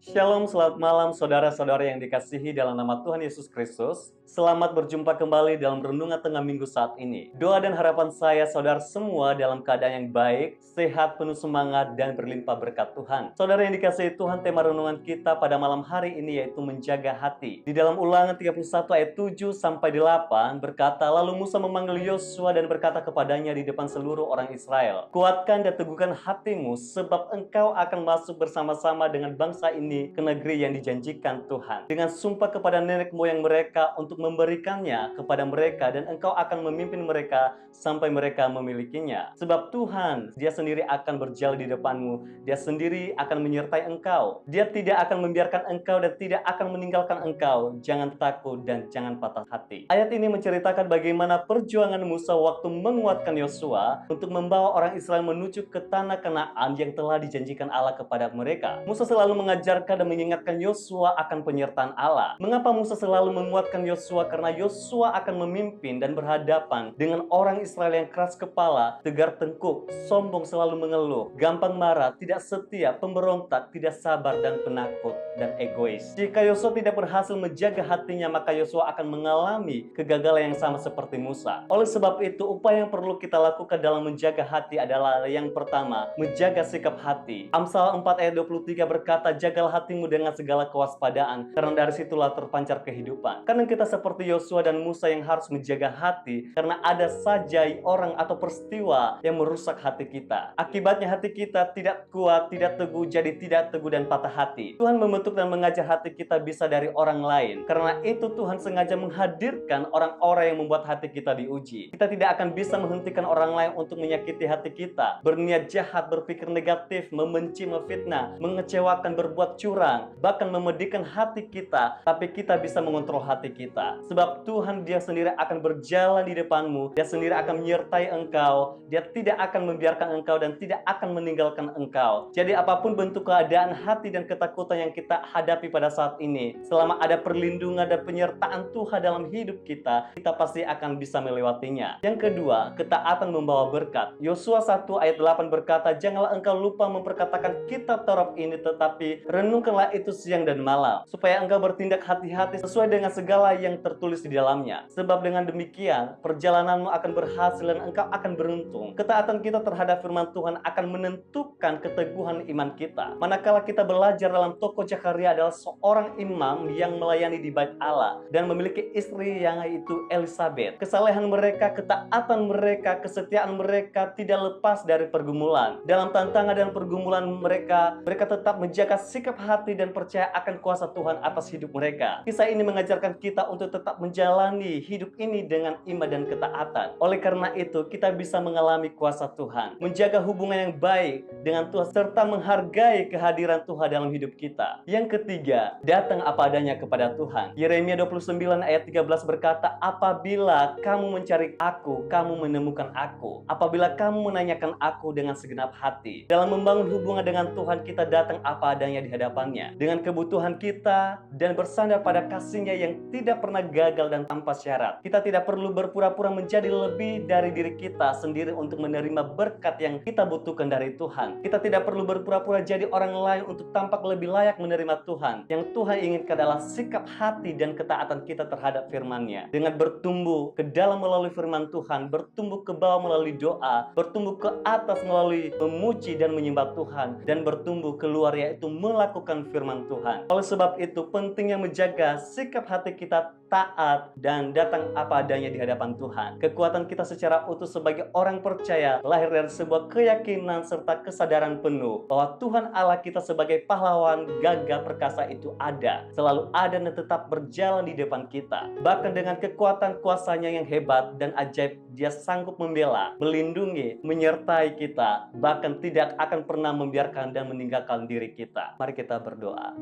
Shalom, selamat malam saudara-saudara yang dikasihi dalam nama Tuhan Yesus Kristus. Selamat berjumpa kembali dalam Renungan Tengah Minggu saat ini. Doa dan harapan saya saudara semua dalam keadaan yang baik, sehat, penuh semangat, dan berlimpah berkat Tuhan. Saudara yang dikasihi Tuhan, tema renungan kita pada malam hari ini yaitu menjaga hati. Di dalam Ulangan 31 ayat 7-8 berkata, "Lalu Musa memanggil Yosua dan berkata kepadanya di depan seluruh orang Israel, 'Kuatkan dan teguhkan hatimu, sebab engkau akan masuk bersama-sama dengan bangsa ini ke negeri yang dijanjikan Tuhan, dengan sumpah kepada nenek moyang mereka untuk memberikannya kepada mereka, dan engkau akan memimpin mereka sampai mereka memilikinya. Sebab Tuhan, Dia sendiri akan berjalan di depanmu, Dia sendiri akan menyertai engkau. Dia tidak akan membiarkan engkau dan tidak akan meninggalkan engkau. Jangan takut dan jangan patah hati.'" Ayat ini menceritakan bagaimana perjuangan Musa waktu menguatkan Yosua untuk membawa orang Israel menuju ke tanah Kanaan yang telah dijanjikan Allah kepada mereka. Musa selalu mengajarkan dan mengingatkan Yosua akan penyertaan Allah. Mengapa Musa selalu menguatkan Yosua? Karena Yosua akan memimpin dan berhadapan dengan orang Israel yang keras kepala, tegar tengkuk, sombong, selalu mengeluh, gampang marah, tidak setia, pemberontak, tidak sabar, dan penakut, dan egois. Jika Yosua tidak berhasil menjaga hatinya, maka Yosua akan mengalami kegagalan yang sama seperti Musa. Oleh sebab itu, upaya yang perlu kita lakukan dalam menjaga hati adalah yang pertama, menjaga sikap hati. Amsal 4 ayat 23 berkata, "Jagalah hatimu dengan segala kewaspadaan, karena dari situlah terpancar kehidupan." Karena kita seperti Yosua dan Musa yang harus menjaga hati, karena ada saja orang atau peristiwa yang merusak hati kita. Akibatnya hati kita tidak kuat, tidak teguh, jadi tidak teguh dan patah hati. Tuhan membentuk dan mengajar hati kita bisa dari orang lain. Karena itu Tuhan sengaja menghadirkan orang-orang yang membuat hati kita diuji. Kita tidak akan bisa menghentikan orang lain untuk menyakiti hati kita, berniat jahat, berpikir negatif, membenci, memfitnah, mengecewakan, berbuat curang, bahkan memedihkan hati kita, tapi kita bisa mengontrol hati kita. Sebab Tuhan, Dia sendiri akan berjalan di depanmu, Dia sendiri akan menyertai engkau, Dia tidak akan membiarkan engkau dan tidak akan meninggalkan engkau. Jadi apapun bentuk keadaan hati dan ketakutan yang kita hadapi pada saat ini, selama ada perlindungan dan penyertaan Tuhan dalam hidup kita, kita pasti akan bisa melewatinya. Yang kedua, ketaatan membawa berkat. Yosua 1 ayat 8 berkata, "Janganlah engkau lupa memperkatakan kitab Taurat ini, tetapi renungkanlah itu siang dan malam, supaya engkau bertindak hati-hati sesuai dengan segala yang tertulis di dalamnya. Sebab dengan demikian, perjalananmu akan berhasil dan engkau akan beruntung." Ketaatan kita terhadap firman Tuhan akan menentukan keteguhan iman kita. Manakala kita belajar dalam tokoh Zakaria adalah seorang imam yang melayani di bait Allah dan memiliki istri yang yaitu Elisabeth. Kesalehan mereka, ketaatan mereka, kesetiaan mereka tidak lepas dari pergumulan. Dalam tantangan dan pergumulan mereka tetap menjaga sikap hati dan percaya akan kuasa Tuhan atas hidup mereka. Kisah ini mengajarkan kita untuk tetap menjalani hidup ini dengan iman dan ketaatan. Oleh karena itu, kita bisa mengalami kuasa Tuhan, menjaga hubungan yang baik dengan Tuhan, serta menghargai kehadiran Tuhan dalam hidup kita. Yang ketiga, datang apa adanya kepada Tuhan. Yeremia 29 ayat 13 berkata, "Apabila kamu mencari aku, kamu menemukan aku. Apabila kamu menanyakan aku dengan segenap hati." Dalam membangun hubungan dengan Tuhan, kita datang apa adanya di hadapannya, dengan kebutuhan kita dan bersandar pada kasih-Nya yang tidak pernah gagal dan tanpa syarat. Kita tidak perlu berpura-pura menjadi lebih dari diri kita sendiri untuk menerima berkat yang kita butuhkan dari Tuhan. Kita tidak perlu berpura-pura jadi orang lain untuk tampak lebih layak menerima Tuhan. Yang Tuhan inginkan adalah sikap hati dan ketaatan kita terhadap firman-Nya. Dengan bertumbuh ke dalam melalui firman Tuhan, bertumbuh ke bawah melalui doa, bertumbuh ke atas melalui memuji dan menyembah Tuhan, dan bertumbuh keluar yaitu melakukan firman Tuhan. Oleh sebab itu, pentingnya menjaga sikap hati kita taat dan datang apa adanya di hadapan Tuhan. Kekuatan kita secara utuh sebagai orang percaya lahir dari sebuah keyakinan serta kesadaran penuh bahwa Tuhan Allah kita sebagai pahlawan gagah perkasa itu ada, selalu ada dan tetap berjalan di depan kita. Bahkan dengan kekuatan kuasa-Nya yang hebat dan ajaib, Dia sanggup membela, melindungi, menyertai kita, bahkan tidak akan pernah membiarkan dan meninggalkan diri kita. Mari kita berdoa.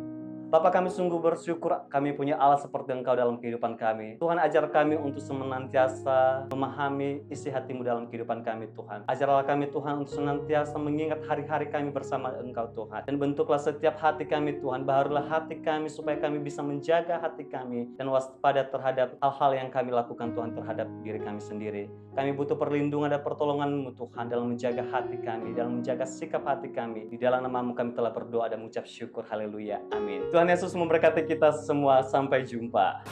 Bapa, kami sungguh bersyukur kami punya Allah seperti Engkau dalam kehidupan kami. Tuhan, ajar kami untuk senantiasa memahami isi hati-Mu dalam kehidupan kami, Tuhan. Ajarlah kami, Tuhan, untuk senantiasa mengingat hari-hari kami bersama Engkau, Tuhan. Dan bentuklah setiap hati kami, Tuhan. Baharulah hati kami supaya kami bisa menjaga hati kami dan waspada terhadap hal-hal yang kami lakukan, Tuhan, terhadap diri kami sendiri. Kami butuh perlindungan dan pertolongan-Mu, Tuhan, dalam menjaga hati kami, dalam menjaga sikap hati kami. Di dalam nama-Mu kami telah berdoa dan mengucap syukur. Haleluya. Amin. Tuhan Yesus memberkati kita semua. Sampai jumpa.